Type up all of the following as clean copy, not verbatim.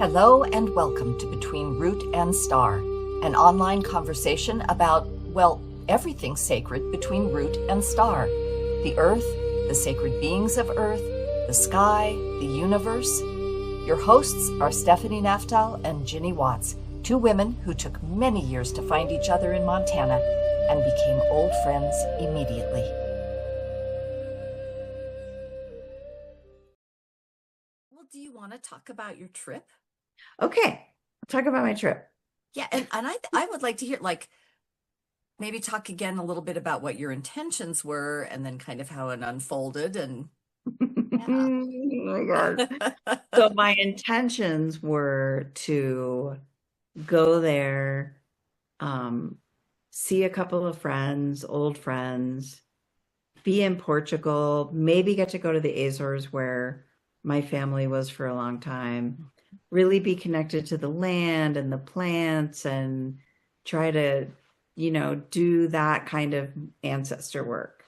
Hello and welcome to Between Root and Star, an online conversation about, well, everything sacred between root and star. The earth, the sacred beings of earth, the sky, the universe. Your hosts are Stephanie Naftal and Ginny Watts, two women who took many years to find each other in Montana and became old friends immediately. Well, do you want to talk about your trip? Okay, talk about my trip. Yeah, and I would like to hear, like, maybe talk again a little bit about what your intentions were and then kind of how it unfolded and yeah. Oh my God. So my intentions were to go there, see a couple of friends, old friends, be in Portugal, maybe get to go to the Azores where my family was for a long time, really be connected to the land and the plants and try to, do that kind of ancestor work.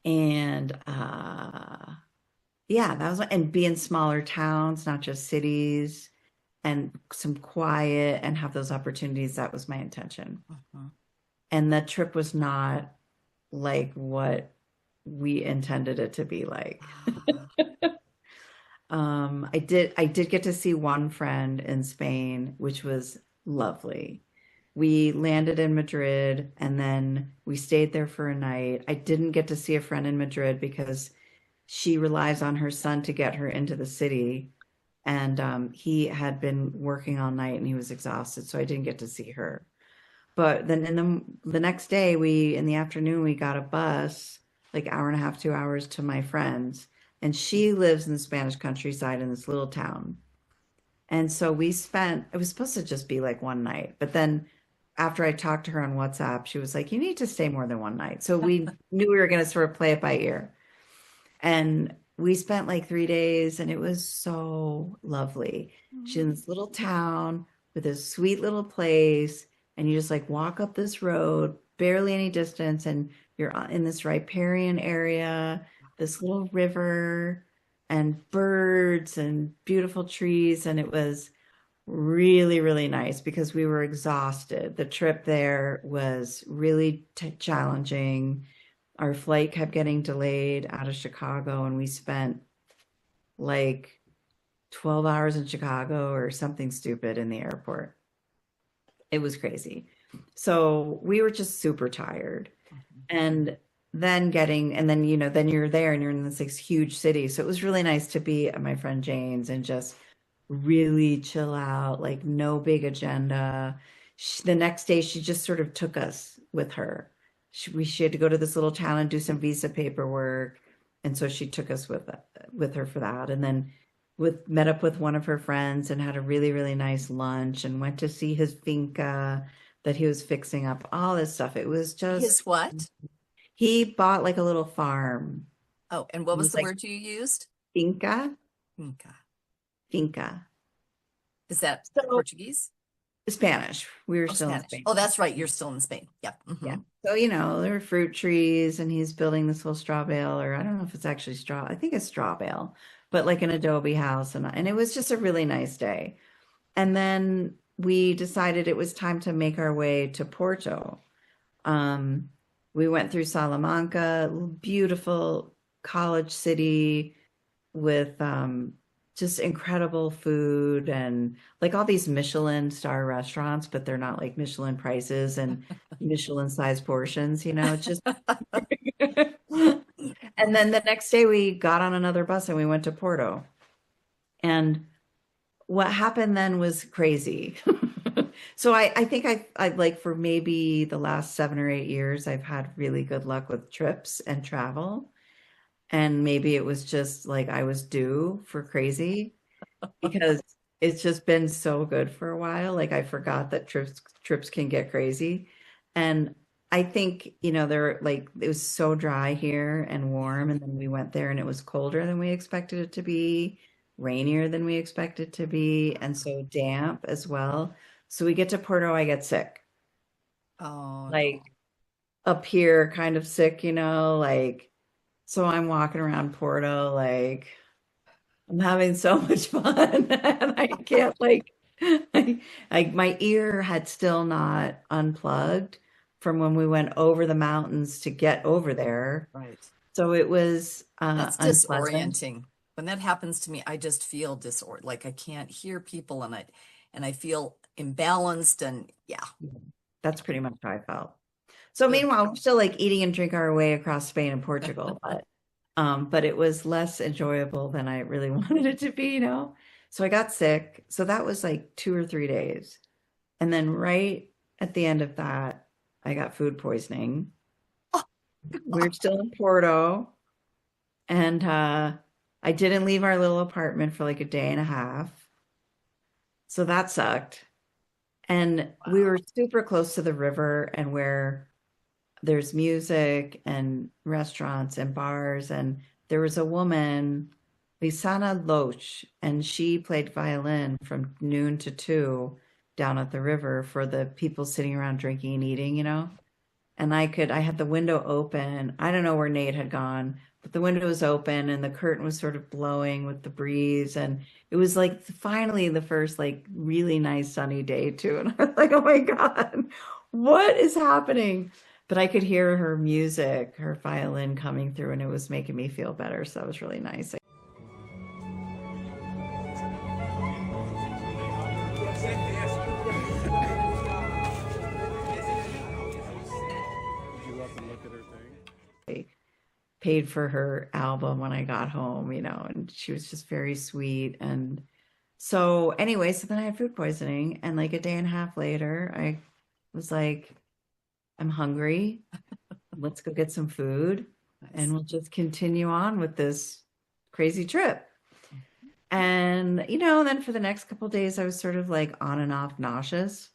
And yeah, that was, and be in smaller towns, not just cities, and some quiet and have those opportunities. That was my intention. And that trip was not like what we intended it to be like. I did get to see one friend in Spain, which was lovely. We landed in Madrid and then we stayed there for a night. I didn't get to see a friend in Madrid because she relies on her son to get her into the city. And he had been working all night and he was exhausted, so I didn't get to see her. But then in the next day, in the afternoon, we got a bus, like hour and a half, 2 hours to my friend's. And she lives in the Spanish countryside in this little town. And so it was supposed to just be like one night. But then after I talked to her on WhatsApp, she was like, you need to stay more than one night. So we knew we were going to sort of play it by ear. And we spent like 3 days and it was so lovely. She's in this little town with this sweet little place. And you just like walk up this road, barely any distance, and you're in this riparian area, this little river and birds and beautiful trees. And it was really, really nice because we were exhausted. The trip there was really challenging. Our flight kept getting delayed out of Chicago, and we spent like 12 hours in Chicago or something stupid in the airport. It was crazy. So we were just super tired. And then you're there and you're in this like, huge city. So it was really nice to be at my friend Jane's and just really chill out, like no big agenda. The next day, she just sort of took us with her. She had to go to this little town and do some visa paperwork. And so she took us with her for that. And then met up with one of her friends and had a really, really nice lunch and went to see his finca that he was fixing up, all this stuff. It was just His what? he bought like a little farm. Oh, and what It was was the like word you used? finca, Finca. finca. Is that So Portuguese? Spanish. We were Oh, still in Spanish. Spain. Oh, that's right. You're still in Spain. Yep. Yeah. So, there were fruit trees and he's building this little straw bale, or I don't know if it's actually straw. I think it's straw bale, but like an adobe house. And it was just a really nice day. And then we decided it was time to make our way to Porto. Um, we went through Salamanca, beautiful college city with just incredible food and like all these Michelin star restaurants, but they're not like Michelin prices and Michelin size portions, it's just and then the next day we got on another bus and we went to Porto. And what happened then was crazy. So I think I like for maybe the last 7 or 8 years, I've had really good luck with trips and travel. And maybe it was just like I was due for crazy because it's just been so good for a while. Like I forgot that trips can get crazy. And I think, they're like it was so dry here and warm, and then we went there and it was colder than we expected it to be, rainier than we expected to be, and so damp as well. So we get to Porto, I get sick. Oh, Like up here, kind of sick, like so I'm walking around Porto like I'm having so much fun. And I can't like my ear had still not unplugged from when we went over the mountains to get over there. Right. So it was That's unpleasant. disorienting. When that happens to me, I just feel like I can't hear people and I feel imbalanced and yeah, That's pretty much how I felt. So good. meanwhile, we're still like eating and drink our way across Spain and Portugal, but it was less enjoyable than I really wanted it to be, you know? So I got sick. So that was like 2 or 3 days. And then right at the end of that, I got food poisoning. Oh, We're still in Porto, and I didn't leave our little apartment for like a day and a half. So that sucked. And we wow. were super close to the river and where there's music and restaurants and bars. And there was a woman, Lisana Loach, and she played violin from noon to 2 down at the river for the people sitting around drinking and eating, you know? And I had the window open. I don't know where Nate had gone, but the window was open and the curtain was sort of blowing with the breeze. And it was like finally the first like really nice sunny day too. And I was like, oh my God, what is happening? But I could hear her music, her violin coming through, and it was making me feel better. So that was really nice. I paid for her album when I got home, you know, and she was just very sweet. And so anyway, so then I had food poisoning, and like a day and a half later, I was like, I'm hungry. Let's go get some food and Nice. we'll just continue on with this crazy trip. And, you know, then for the next couple of days, I was sort of like on and off nauseous,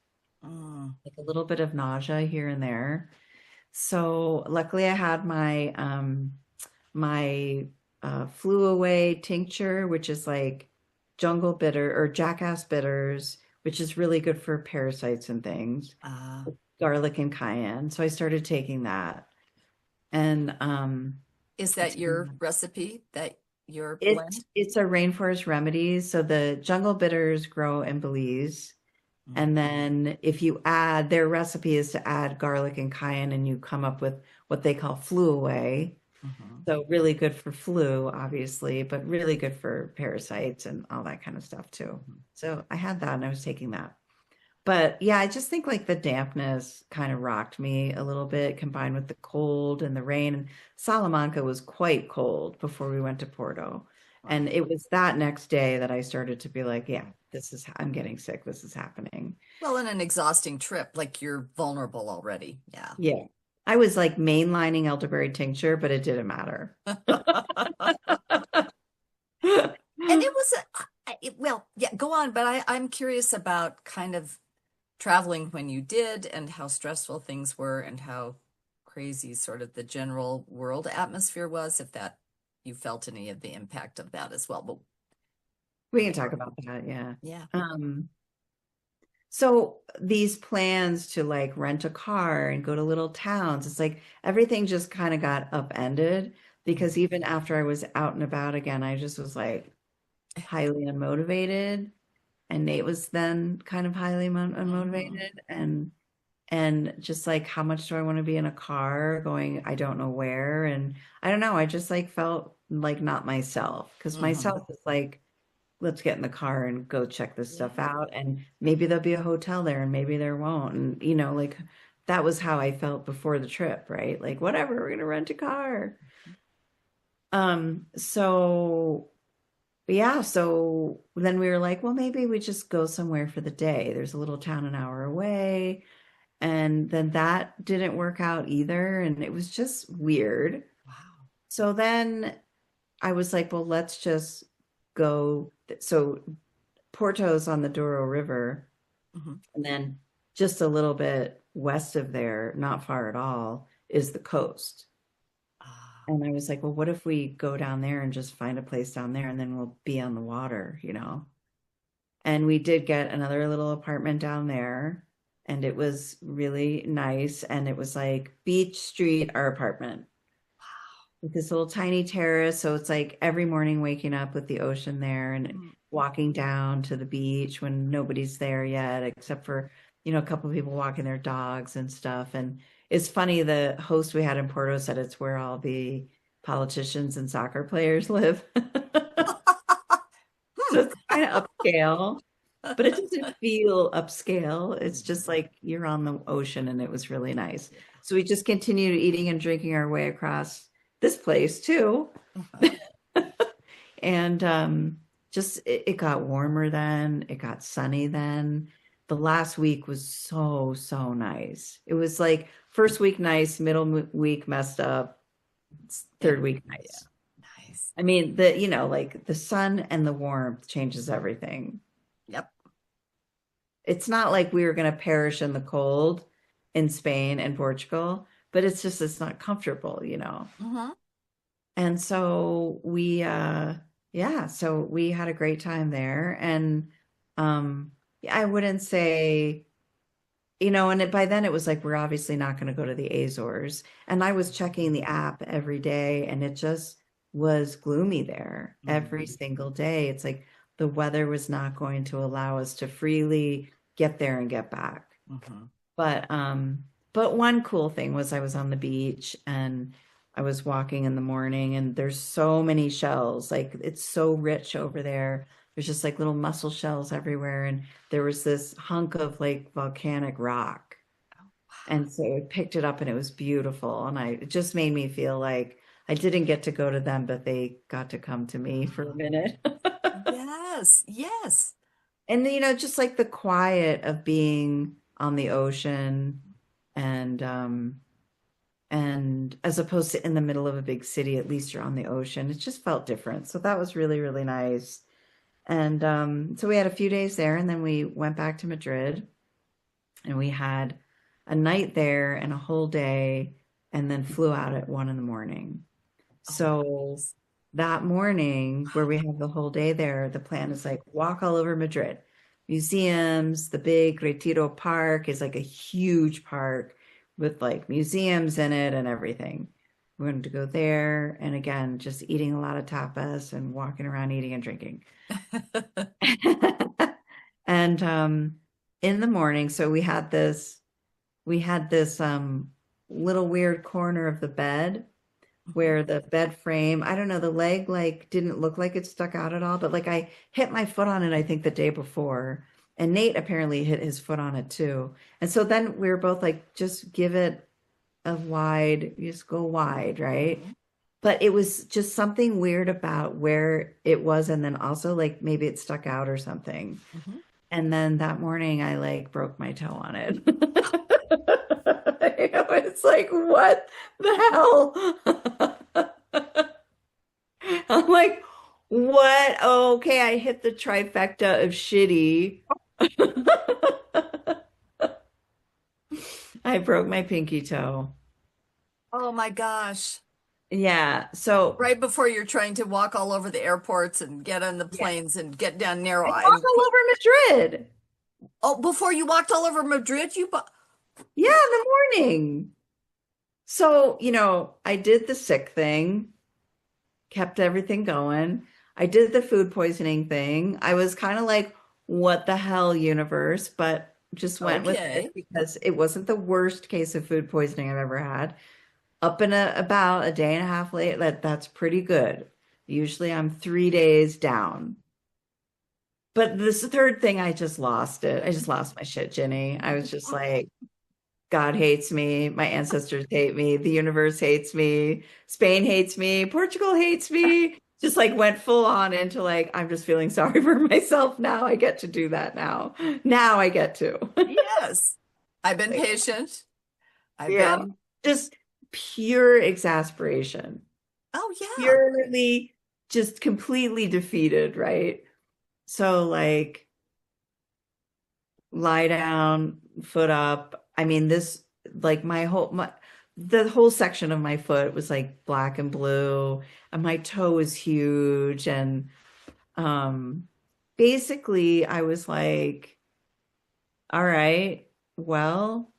Mm. like a little bit of nausea here and there. So luckily I had my flew away tincture, which is like jungle bitter or jackass bitters, which is really good for parasites and things, Uh, garlic and cayenne. So I started taking that. And is that your recipe, that your blend? it's a rainforest remedy. So the jungle bitters grow in Belize. Mm. And then if you add, their recipe is to add garlic and cayenne, and you come up with what they call flu away. Mhm. So really good for flu, obviously, but really good for parasites and all that kind of stuff too. Mhm. So I had that and I was taking that. But yeah, I just think like the dampness kind of rocked me a little bit combined with the cold and the rain. And Salamanca was quite cold before we went to Porto. Wow. And it was that next day that I started to be like, yeah, I'm getting sick. This is happening. Well, in an exhausting trip, like you're vulnerable already. Yeah. Yeah. I was like mainlining elderberry tincture, but it didn't matter. And it was well, yeah, go on, but I'm curious about kind of traveling when you did and how stressful things were and how crazy sort of the general world atmosphere was, if that you felt any of the impact of that as well. But We can yeah, talk about that, yeah. yeah. So these plans to like rent a car and go to little towns, it's like everything just kind of got upended because even after I was out and about again, I just was like highly unmotivated. And Nate was then kind of highly Mhm. unmotivated and just like how much do I want to be in a car going I don't know where, and I don't know, I just like felt like not myself because Mhm. myself is like let's get in the car and go check this stuff Yeah. out. And maybe there'll be a hotel there and maybe there won't. And, you know, like that was how I felt before the trip, right? Like, whatever, we're gonna rent a car. So yeah, so then we were like, well, maybe we just go somewhere for the day. There's a little town an hour away. And then that didn't work out either. And it was just weird. Wow. So then I was like, well, let's just go. So Porto's on the Douro River, Mhm. and then just a little bit west of there, not far at all, is the coast. Ah, And I was like, well, what if we go down there and just find a place down there and then we'll be on the water, you know? And we did get another little apartment down there, and it was really nice. And it was like Beach Street, our apartment. with this little tiny terrace. So it's like every morning waking up with the ocean there and Mm. walking down to the beach when nobody's there yet, except for, a couple of people walking their dogs and stuff. And it's funny, the host we had in Porto said it's where all the politicians and soccer players live. So Hmm. it's kind of upscale, but it doesn't feel upscale. It's just like you're on the ocean and it was really nice. Yeah. So we just continued eating and drinking our way across this place too. Uh-huh. And just it got warmer then, it got sunny then. The last week was so, so nice. It was like first week nice, week messed up, third And week yeah, nice. nice. I mean, like the sun and the warmth changes everything. Yep. It's not like we were going to perish in the cold in Spain and Portugal, but it's not comfortable. Hmm. And so we had a great time there. And I wouldn't say, by then it was like we're obviously not going to go to the Azores. And I was checking the app every day and it just was gloomy there every Hmm. single day. It's like the weather was not going to allow us to freely get there and get back. Hmm. But one cool thing was I was on the beach and I was walking in the morning and there's so many shells. Like it's so rich over there. There's just like little mussel shells everywhere. And there was this hunk of like volcanic rock. And so I picked it up and it was beautiful. And it just made me feel like I didn't get to go to them, but they got to come to me for a Uh-huh. minute. Yes, yes. And just like the quiet of being on the ocean and as opposed to in the middle of a big city, at least you're on the ocean. It just felt different. So that was really, really nice. And so we had a few days there and then we went back to Madrid and we had a night there and a whole day and then flew out at 1 in the morning. Oh, So nice. that morning, where we have the whole day there, the plan is like walk all over Madrid. Museums, the big Retiro Park is like a huge park with like museums in it and everything. We're going to go there. And again, just eating a lot of tapas and walking around eating and drinking. And in the morning, so we had this little weird corner of the bed Mhm. where the bed frame, I don't know, the leg like didn't look like it stuck out at all, but like I hit my foot on it, I think the day before. And Nate apparently hit his foot on it too. And so then we were both like, just give it you just go wide, right? Mhm. But it was just something weird about where it was. And then also like maybe it stuck out or something. Mhm. And then that morning I like broke my toe on it. It's like, what the hell? I'm like, what? Oh, okay, I hit the trifecta of shitty. I broke my pinky toe. Oh my gosh. Yeah. So, Right before you're trying to walk all over the airports and get on the yeah, planes and get down narrow I walked and all over Madrid. oh, before you walked all over Madrid, Yeah, in the morning. So, I did the sick thing, kept everything going. I did the food poisoning thing. I was kind of like, what the hell, universe? But just went with it okay. because it wasn't the worst case of food poisoning I've ever had. Up in about a day and a half late, that's pretty good. Usually I'm 3 days down. But this third thing, I just lost it. I just lost my shit, Ginny. I was just like, God hates me. My ancestors hate me. The universe hates me. Spain hates me. Portugal hates me. Just like went full on into like, I'm just feeling sorry for myself now. I get to do that now. Now I get to. Yes. I've been Like, patient. I've yeah, been, just pure exasperation. oh yeah. Purely just completely defeated, right? So like lie down, foot up. I mean, this like the whole section of my foot was like black and blue, and my toe was huge. And um basically I was like, all right, well,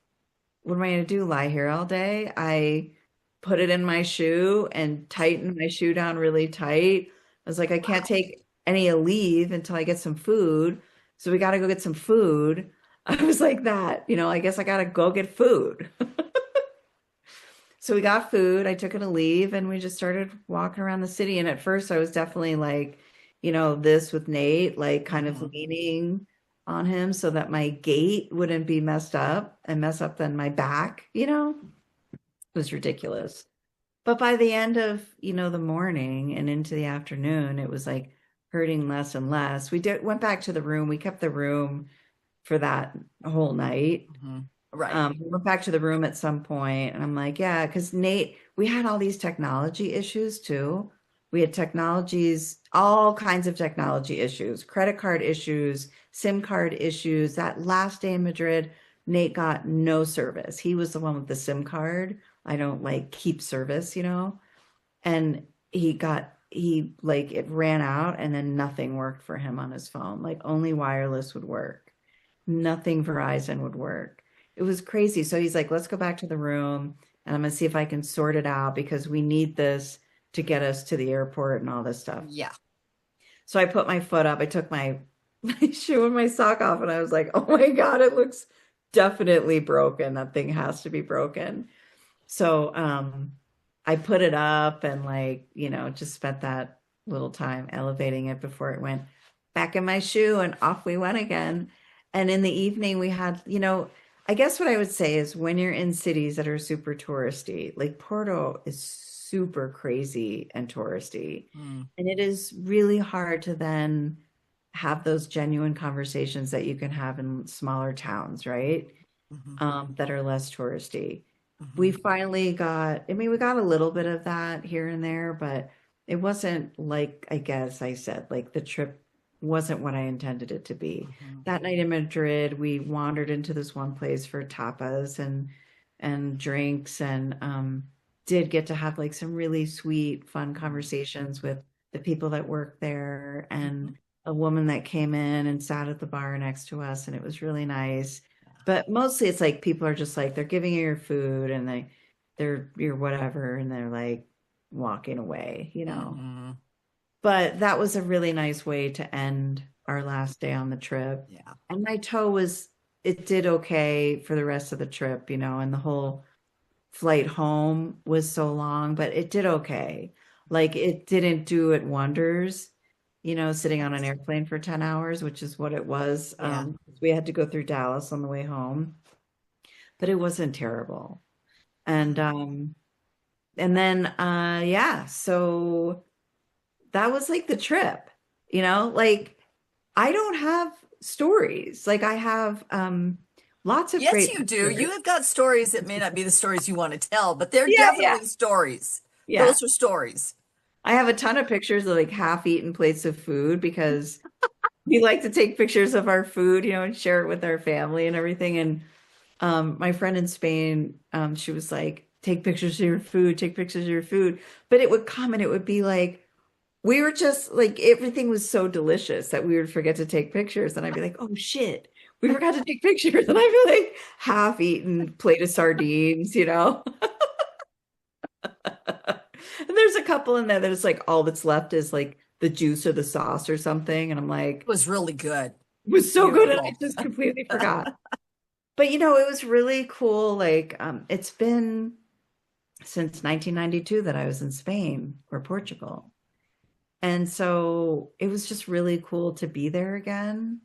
what am I gonna do? Lie here all day? I put it in my shoe and tightened my shoe down really tight. I was like, I can't take any leave until I get some food. So we got to go get some food. I was like that, I guess I got to go get food. So we got food. I took it a leave and we just started walking around the city. And at first I was definitely like, this with Nate, like kind of Mhm. leaning on him so that my gait wouldn't be messed up and mess up then my back, It was ridiculous. But by the end of, the morning and into the afternoon, it was like hurting less and less. Went back to the room. We kept the room for that whole night. Mhm. Right. We went back to the room at some point, and I'm like, yeah, because Nate, we had all these technology issues too. We had technologies, all kinds of technology issues, credit card issues, SIM card issues. That last day in Madrid, Nate got no service. He was the one with the SIM card. I don't like keep service. And he like it ran out and then nothing worked for him on his phone. Like only wireless would work. Nothing Verizon would work. It was crazy. So he's like, let's go back to the room and I'm gonna see if I can sort it out because we need this to get us to the airport and all this stuff. Yeah. So I put my foot up, I took my my shoe and my sock off, and I was like, oh my God, it looks definitely broken. That thing has to be broken. So I put it up and like, just spent that little time elevating it before it went back in my shoe and off we went again. And in the evening we had, I guess what I would say is when you're in cities that are super touristy, like Porto is super crazy and touristy. Mm. And it is really hard to then have those genuine conversations that you can have in smaller towns, right? Mhm. That are less touristy. We Mhm. finally got, I mean, we got a little bit of that here and there, but it wasn't like, I guess I said, like the trip wasn't what I intended it to be. Mhm. That night in Madrid, we wandered into this one place for tapas and drinks and did get to have like some really sweet, fun conversations with the people that work there Mhm. and a woman that came in and sat at the bar next to us, and it was really nice. But mostly it's like people are just like they're giving you your food and they're your whatever and they're like walking away. Mhm. But that was a really nice way to end our last day on the trip. Yeah. And my toe was it did okay for the rest of the trip, and the whole flight home was so long, but it did okay. Like it didn't do it wonders, sitting on an airplane for 10 hours, which is what it was. Yeah. We had to go through Dallas on the way home, but it wasn't terrible. And then yeah, so that was like the trip, like I don't have stories. Like I have lots of Yes, great you do. You pictures. have got stories that may not be the stories you want to tell, but they're Yeah, yeah, definitely stories. yeah. Those are stories. I have a ton of pictures of like half-eaten plates of food because we like to take pictures of our food, and share it with our family and everything. And my friend in Spain, she was like, take pictures of your food, take pictures of your food. But it would come and it would be like, we were just like, everything was so delicious that we would forget to take pictures. And I'd be like, oh shit, we forgot to take pictures. And I'd be like, half eaten plate of sardines. And there's a couple in there that it's like all that's left is like the juice or the sauce or something. And I'm like, It was really good. it was so good. And I Beautiful. just completely forgot. But it was really cool. Like, it's been since 1992 that I was in Spain or Portugal. And so it was just really cool to be there again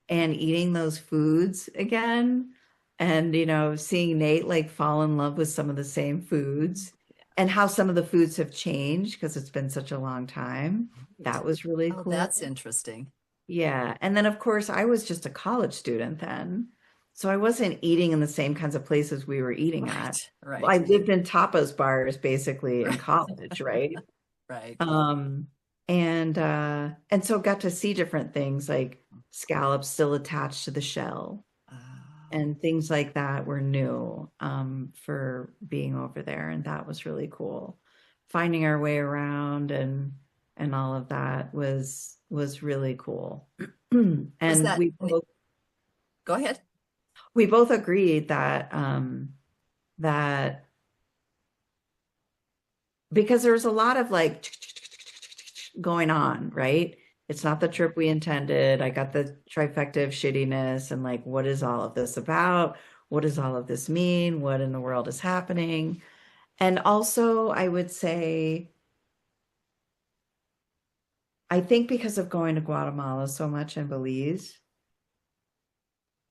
and eating those foods again. And, seeing Nate like fall in love with some of the same foods and how some of the foods have changed because it's been such a long time. That was really Oh, cool. that's interesting. Yeah. And then, of course, I was just a college student then. So I wasn't eating in the same kinds of places we were eating at. Right. I Right. lived in tapas bars basically in college, right? Right. Um, and so got to see different things like scallops still attached to the shell Uh, and things like that were new for being over there, and that was really cool. Finding our way around and all of that was really cool. was And that, go ahead. we both agreed that that because there was a lot of like going on, right? It's not the trip we intended. I got the trifecta of shittiness and like, what is all of this about? What does all of this mean? What in the world is happening? And also, I would say, I think because of going to Guatemala so much and Belize,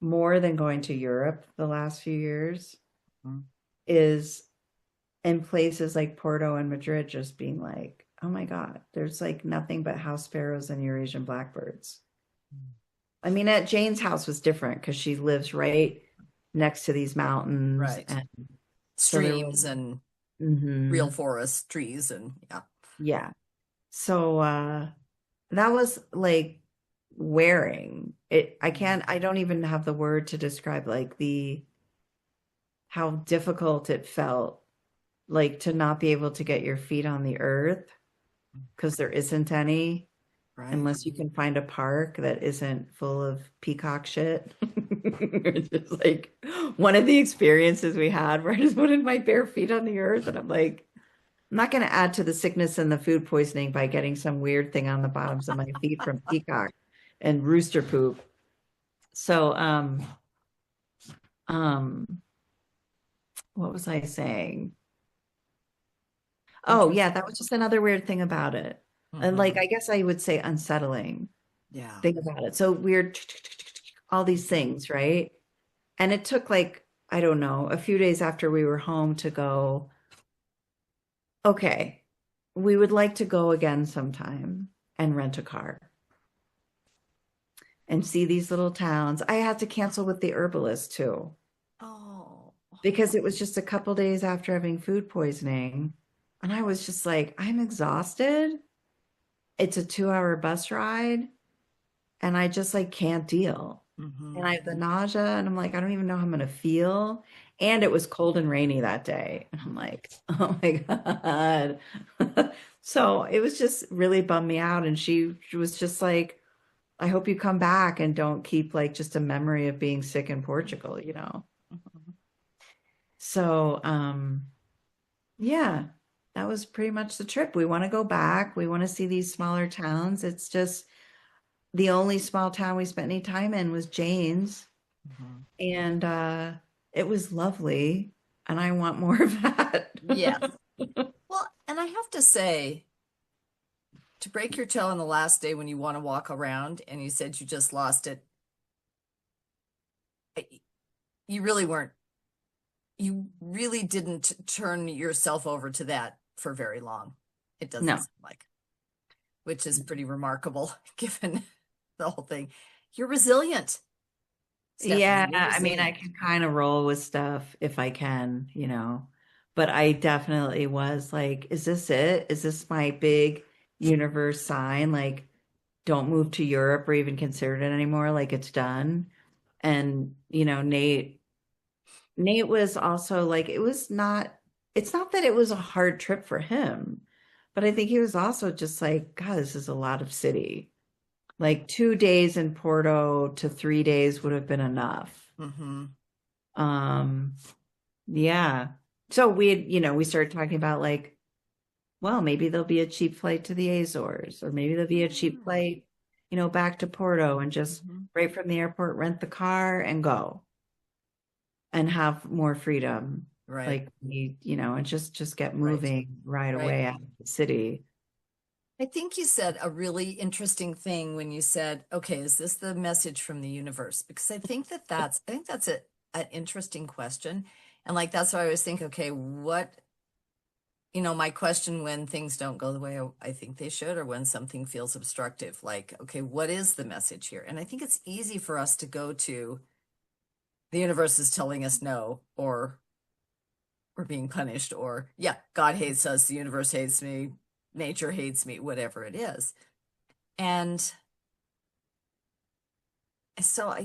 more than going to Europe the last few years, Mhm. is in places like Porto and Madrid just being like, oh my God, there's like nothing but house sparrows and Eurasian blackbirds. I mean, at Jane's house was different because she lives right next to these mountains. Right. And so there was, Streams and real mhm, forest trees and yeah. yeah. So that was like wearing it. I don't even have the word to describe like how difficult it felt like to not be able to get your feet on the earth because there isn't any Right. unless you can find a park that isn't full of peacock shit. It's just like one of the experiences we had where I just wanted my bare feet on the earth. And I'm like, I'm not going to add to the sickness and the food poisoning by getting some weird thing on the bottoms of my feet from peacock and rooster poop. So, um, what was I saying? Oh, yeah, Interesting. that was just another weird thing about it. And like, Hmm. I guess I would say unsettling Yeah. thing about it. So weird, all these things, right? And it took like, I don't know, a few days after we were home to go, okay, we would like to go again sometime and rent a car and see these little towns. I had to cancel with the herbalist too, Oh. because it was just a couple days after having food poisoning. And I was just like, I'm exhausted. It's a 2 hour bus ride, and I just like can't deal. Hmm. And I have the nausea, and I'm like, I don't even know how I'm gonna feel. And it was cold and rainy that day. And I'm like, oh my God. So it was just really bummed me out. And she was just like, I hope you come back and don't keep like just a memory of being sick in Portugal, you know? So, yeah, that was pretty much the trip. We want to go back. We want to see these smaller towns. It's just the only small town we spent any time in was Jane's, Hmm. and it was lovely, and I want more of that. Yes. Well, and I have to say, to break your toe on the last day when you want to walk around and you said you just lost it, I- you really weren't, you really didn't turn yourself over to that for very long. It doesn't No. seem like, which is pretty remarkable given the whole thing. You're resilient, Stephanie. Yeah, You're I mean, I resilient. can kind of roll with stuff if I can, you know. But I definitely was like, is this it? Is this my big universe sign? Like, don't move to Europe or even consider it anymore. Like, it's done. And, you know, Nate was also like, it's not that it was a hard trip for him, but I think he was also just like, God, this is a lot of city. Like 2 days in Porto to 3 days would have been enough. Hmm. Um, yeah. So we had, you know, we started talking about like, well, maybe there'll be a cheap flight to the Azores, or maybe there'll be a cheap Yeah. flight, you know, back to Porto and just Hmm. right from the airport, rent the car and go and have more freedom. Right, Like we, you know, and just get right, moving right right. away out of the city. I think you said a really interesting thing when you said, okay, is this the message from the universe? Because I think that's an interesting question. And like, that's why I always think, okay, what, my question when things don't go the way I think they should, or when something feels obstructive, like, okay, what is the message here? And I think it's easy for us to go to the universe is telling us no, or we're being punished, or yeah, God hates us, the universe hates me, nature hates me, whatever it is. And so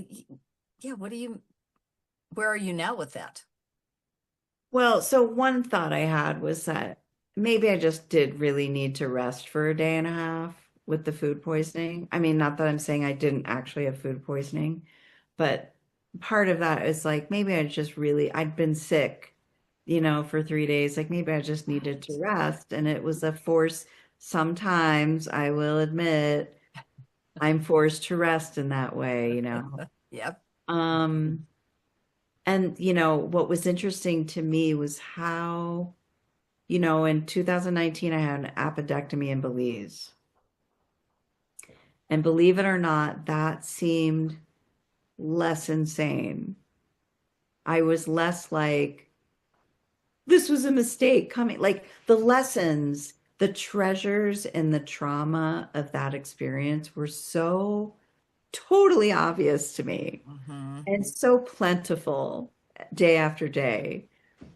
yeah, where are you now with that? Well, so one thought I had was that maybe I just did really need to rest for a day and a half with the food poisoning. I mean, not that I'm saying I didn't actually have food poisoning, but part of that is like maybe I'd been sick for 3 days. Like maybe I just needed to rest. And it was a force. Sometimes I will admit I'm forced to rest in that way. Yep. Um, and what was interesting to me was how, in 2019, I had an appendectomy in Belize. And believe it or not, that seemed less insane. I was less like, this was a mistake coming. Like the lessons, the treasures, and the trauma of that experience were so totally obvious to me Hmm. and so plentiful day after day,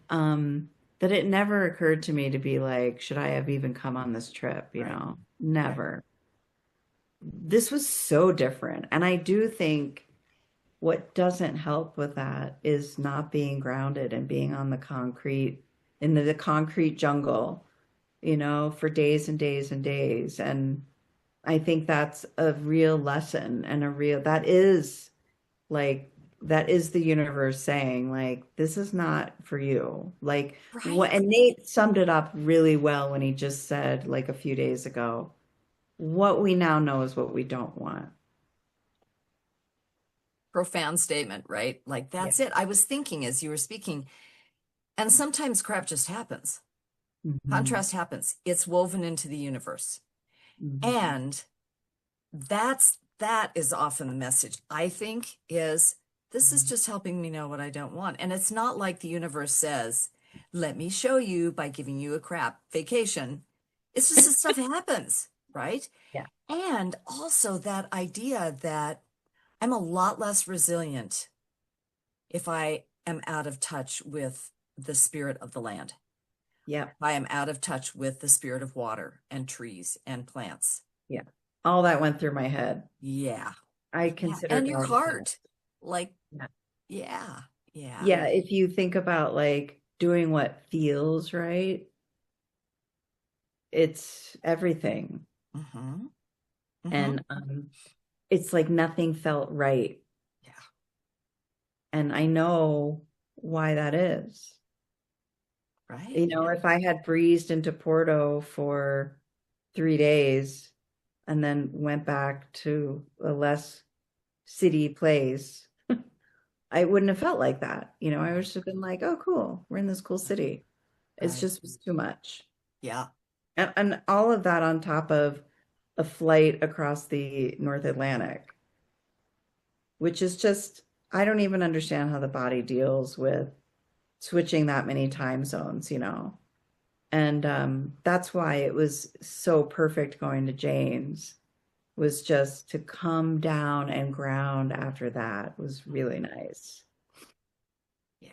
that it never occurred to me to be like, should I have even come on this trip? Right. Right. Never. This was so different. And I do think what doesn't help with that is not being grounded and being on the concrete, in the concrete jungle, for days and days and days. And I think that's a real lesson and like, that is the universe saying, like, this is not for you. Like, what, Right. and Nate summed it up really well when he just said, like, a few days ago, what we now know is what we don't want. Profound statement, right? Like Yeah. that's it. I was thinking as you were speaking, and sometimes crap just happens. Hmm. Contrast happens. It's woven into the universe. Hmm. And that is often the message, I think, is this is just helping me know what I don't want. And it's not like the universe says, let me show you by giving you a crap vacation. It's just that stuff happens, right? Yeah. And also that idea that I'm a lot less resilient if I am out of touch with the spirit of the land. Yeah. I am out of touch with the spirit of water and trees and plants. Yeah. All that went through my head. Yeah. I Yeah. And considered your all of that. heart. Like, Yeah. yeah. Yeah. Yeah. If you think about like doing what feels right, it's everything. Mm-hmm. Mm-hmm. And it's like nothing felt right. Yeah. And I know why that is. Right. Yeah. If I had breezed into Porto for 3 days and then went back to a less city place, I wouldn't have felt like that. I would Right. just have been like, oh, cool, we're in this cool city. It's Right. just was too much. Yeah. And all of that on top of a flight across the North Atlantic, which is just, I don't even understand how the body deals with switching that many time zones. And that's why it was so perfect going to Jane's, was just to come down and ground after that was really nice. Yeah.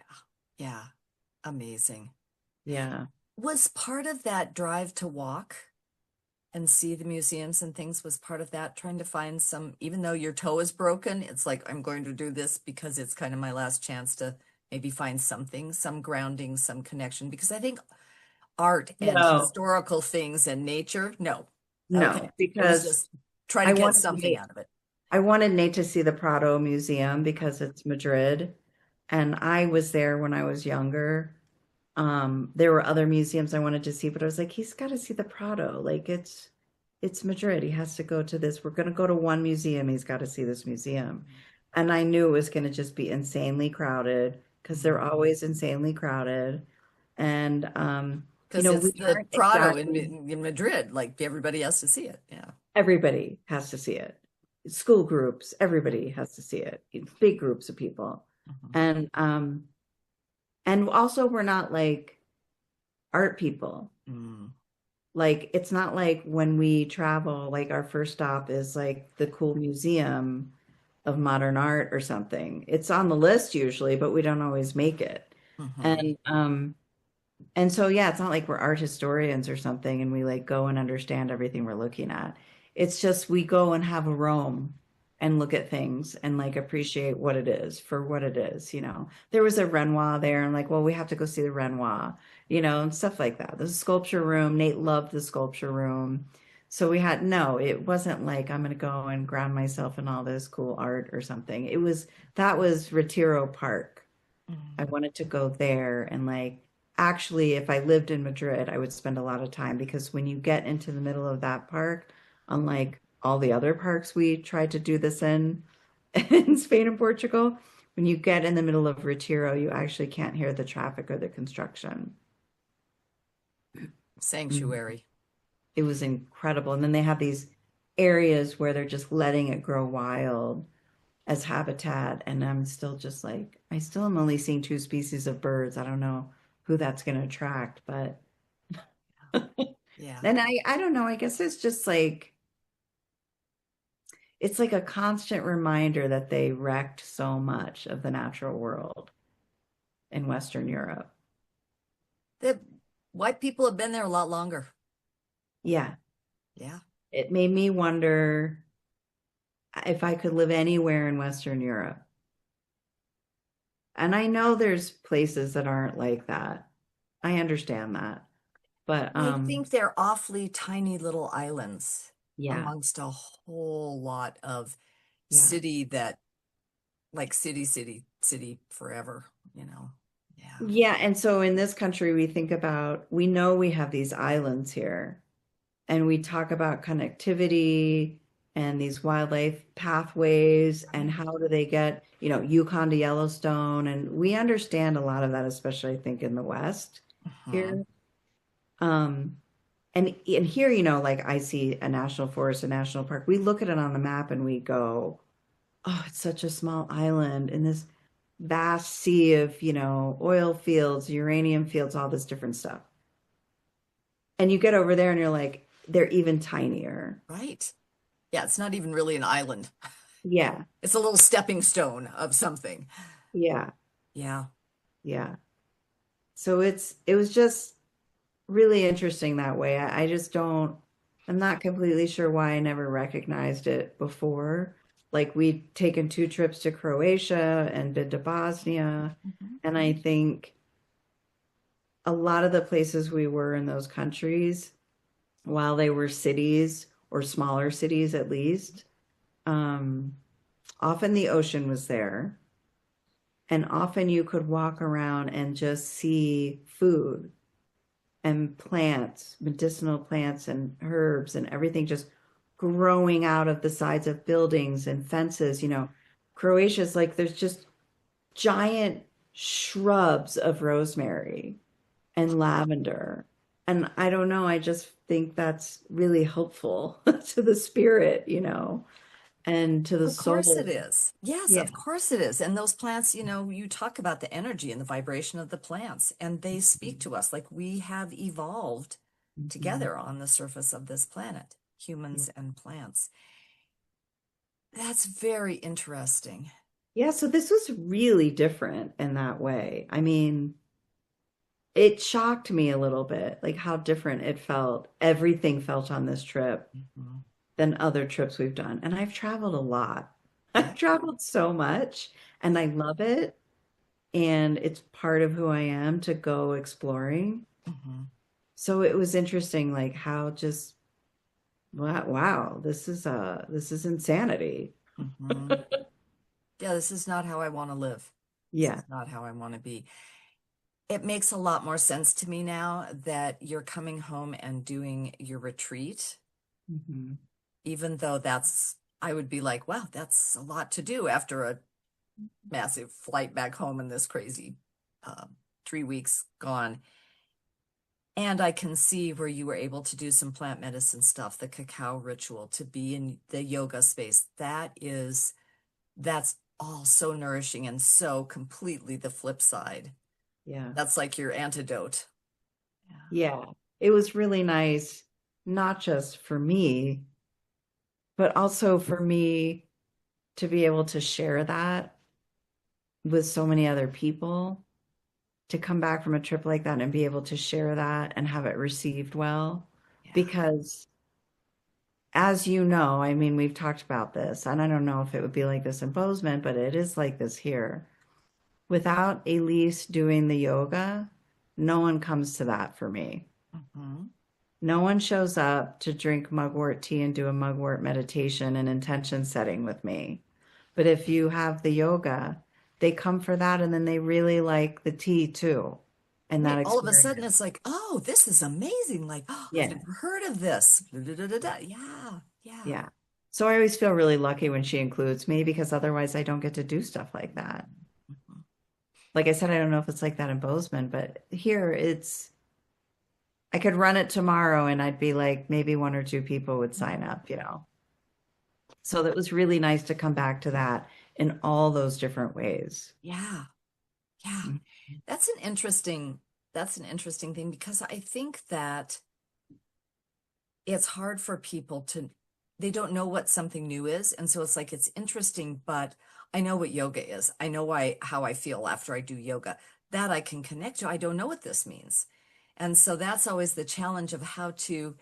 Yeah. Amazing. Yeah. Was part of that drive to walk and see the museums and things was part of that trying to find some, even though your toe is broken, it's like, I'm going to do this because it's kind of my last chance to maybe find something, some grounding, some connection. Because I think art and No, historical things and nature, no. no, Okay. It was because just try to I get wanted something Nate, out of it. I wanted Nate to see the Prado Museum because it's Madrid. And I was there when I was younger. There were other museums I wanted to see, but I was like, he's got to see the Prado. Like it's Madrid. He has to go to this. We're going to go to one museum. He's got to see this museum. And I knew it was going to just be insanely crowded because they're Mhm. always insanely crowded. And Because it's we the aren't Prado exactly, in Madrid, like everybody has to see it. Yeah. everybody has to see it. School groups, everybody has to see it. Big groups of people. Mhm. And also we're not like art people. Mm. Like it's not like when we travel, like our first stop is like the cool museum of modern art or something. It's on the list usually, but we don't always make it. Mhm. And so yeah, it's not like we're art historians or something and we like go and understand everything we're looking at. It's just we go and have a roam and look at things and like appreciate what it is for what it is. There was a Renoir there and like, well, we have to go see the Renoir, and stuff like that. The sculpture room, Nate loved the sculpture room. So no, it wasn't like I'm gonna go and ground myself in all this cool art or something. That was Retiro Park. I Mm. wanted to go there and like actually, if I lived in Madrid, I would spend a lot of time because when you get into the middle of that park, unlike all the other parks we tried to do this in, in Spain and Portugal, when you get in the middle of Retiro, you actually can't hear the traffic or the construction. Mm. Sanctuary. It was incredible. And then they have these areas where they're just letting it grow wild as habitat. And I'm still just like, I still am only seeing two species of birds. I don't know who that's going to attract, but Yeah. and I don't know. I guess it's like a constant reminder that they wrecked so much of the natural world in Western Europe. The white people have been there a lot longer. Yeah, Yeah. it made me wonder if I could live anywhere in Western Europe. And I know there's places that aren't like that. I understand that. But I think they're awfully tiny little islands yeah, amongst a whole lot of yeah. city that, like city forever, you know. Yeah. Yeah, and so in this country we think about we know we have these islands here and we talk about connectivity and these wildlife pathways and Right. how do they get, Yukon to Yellowstone, and we understand a lot of that, especially I think in the West Hmm. here. Um, and here, like I see a national forest, a national park. We look at it on the map and we go, "Oh, it's such a small island in this vast sea of, oil fields, uranium fields, all this different stuff." And you get over there and you're like, they're even tinier. Right. Yeah, it's not even really an island. Yeah, It's a little stepping stone of something. yeah, Yeah. yeah. So it was just really interesting that way. I just don't, I'm not completely sure why I never recognized it before. Like we'd taken two trips to Croatia and been to Bosnia, Mhm. and I think a lot of the places we were in those countries, while they were cities or smaller cities at least, um, often the ocean was there, and often you could walk around and just see food and plants, medicinal plants and herbs and everything just growing out of the sides of buildings and fences. Croatia's like there's just giant shrubs of rosemary and lavender. And I don't know, I just think that's really helpful to the spirit, and to the Of course it soul. is. Yes, Yeah. of course it is. And those plants, you talk about the energy and the vibration of the plants, and they speak to us like we have evolved Mhm. together on the surface of this planet, humans and plants. That's very interesting. Yeah, so this was really different in that way. I mean, it shocked me a little bit, like how different it felt. Everything felt on this trip Mhm. than other trips we've done. And I've traveled a lot. Yeah. I've traveled so much and I love it. And it's part of who I am to go exploring. Hmm. So it was interesting, like how just wow, this is insanity. Hmm. Yeah, this is not how I want to live. This Yeah. is not how I want to be. It makes a lot more sense to me now that you're coming home and doing your retreat, Hmm. even though I would be like, wow, that's a lot to do after a massive flight back home and this crazy uh, 3 weeks gone. And I can see where you were able to do some plant medicine stuff, the cacao ritual, to be in the yoga space. That's all so nourishing and so completely the flip side. Yeah. That's like your antidote. Yeah. Yeah. It was really nice, not just for me, but also for me to be able to share that with so many other people, to come back from a trip like that and be able to share that and have it received well. Yeah. Because as you know, I mean, we've talked about this, and I don't know if it would be like this in Bozeman, but it is like this here. Without Elise doing the yoga, no one comes to that for me. Hmm. No one shows up to drink mugwort tea and do a mugwort meditation and intention setting with me. But if you have the yoga, they come for that and then they really like the tea too. and that All of a sudden experience. it's like, oh, this is amazing. Like, oh, I've Yeah. never heard of this. Da, da, da, da, da. Yeah, yeah. Yeah. So I always feel really lucky when she includes me because otherwise I don't get to do stuff like that. Mhm. Like I said, I don't know if it's like that in Bozeman, but here I could run it tomorrow and I'd be like, maybe one or two people would sign up, you know? So that was really nice to come back to that in all those different ways. Yeah, yeah. Mm. That's an interesting thing because I think that it's hard for people they don't know what something new is. And so it's like, it's interesting, but I know what yoga is. I know how I feel after I do yoga. That I can connect to. I don't know what this means. And so that's always the challenge of how to,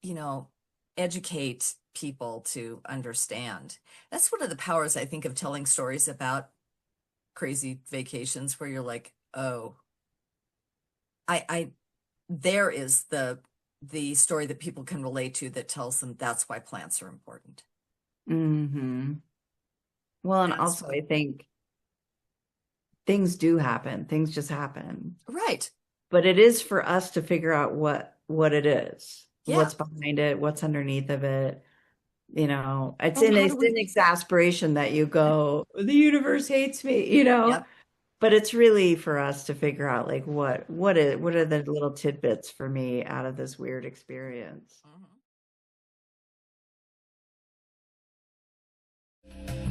you know, educate people to understand. That's one of the powers, I think, of telling stories about crazy vacations where you're like, oh, I there is the story that people can relate to that tells them that's why plants are important. Hmm. Well, and And also so, I think things do happen. Things just happen. right. But it is for us to figure out what it is, Yeah. what's behind it, what's underneath of it. You know, And how do it's in we, exasperation that you go, the universe hates me, you know. yep. But it's really for us to figure out like what are the little tidbits for me out of this weird experience. Mhm.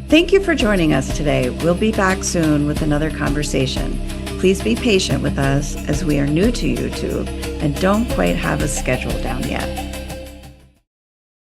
Thank you for joining us today. We'll be back soon with another conversation. Please be patient with us as we are new to YouTube and don't quite have a schedule down yet.